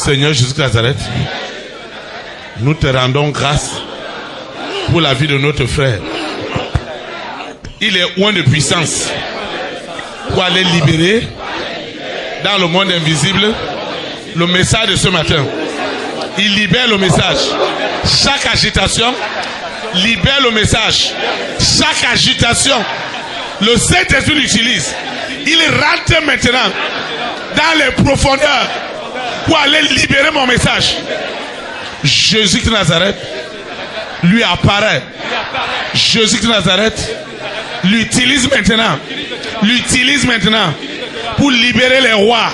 Seigneur Jésus de Nazareth, nous te rendons grâce pour la vie de notre frère. Il est oint de puissance pour aller libérer dans le monde invisible le message de ce matin. Il libère le message. Chaque agitation libère le message. Chaque agitation, le Saint-Esprit l'utilise. Il rentre maintenant dans les profondeurs pour aller libérer mon message. Jésus de Nazareth lui apparaît. Jésus de Nazareth l'utilise maintenant. L'utilise maintenant pour libérer les rois,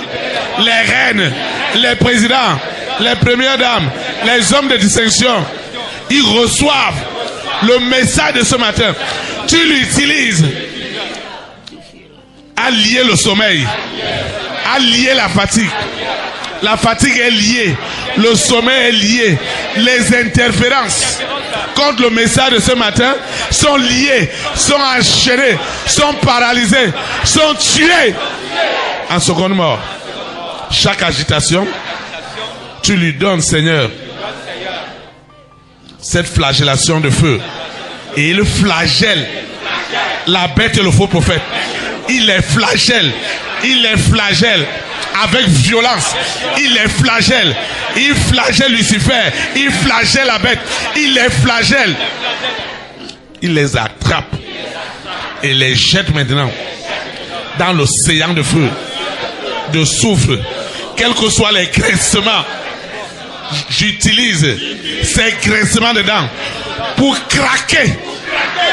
les reines, les présidents, les premières dames, les hommes de distinction. Ils reçoivent le message de ce matin. Tu l'utilises à lier le sommeil, à lier la fatigue. La fatigue est liée, le sommeil est lié, les interférences contre le message de ce matin sont liées, sont enchaînées, sont paralysées, sont tuées en seconde mort. Chaque agitation, tu lui donnes, Seigneur, cette flagellation de feu. Et il flagelle la bête et le faux prophète. Il les flagelle. Il les flagelle avec violence. Il les flagelle. Il flagelle Lucifer. Il flagelle la bête. Il les flagelle. Il les attrape et les jette maintenant dans l'océan de feu, de soufre. Quels que soient les graissements, j'utilise ces graissements dedans pour craquer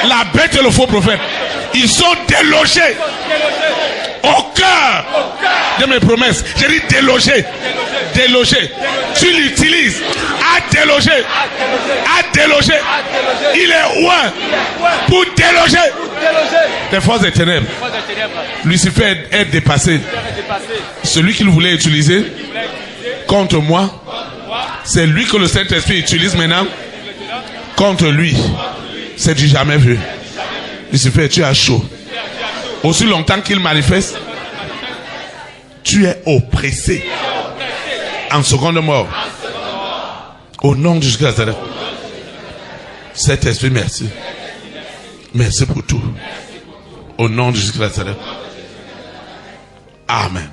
la bête et le faux prophète. Ils sont délogés au cœur de mes promesses. J'ai dit délogés. Délogés. Tu l'utilises à déloger. À déloger. Il est loin pour déloger les forces des ténèbres. Lucifer est dépassé. Celui qu'il voulait utiliser contre moi, c'est lui que le Saint-Esprit utilise maintenant contre lui. C'est du jamais vu. Lucifer, tu as chaud. Aussi longtemps qu'il manifeste, tu es oppressé en seconde mort. Au nom de Jésus Nazareth. Saint-Esprit, merci. Merci pour tout. Au nom de Jésus Nazareth. Amen.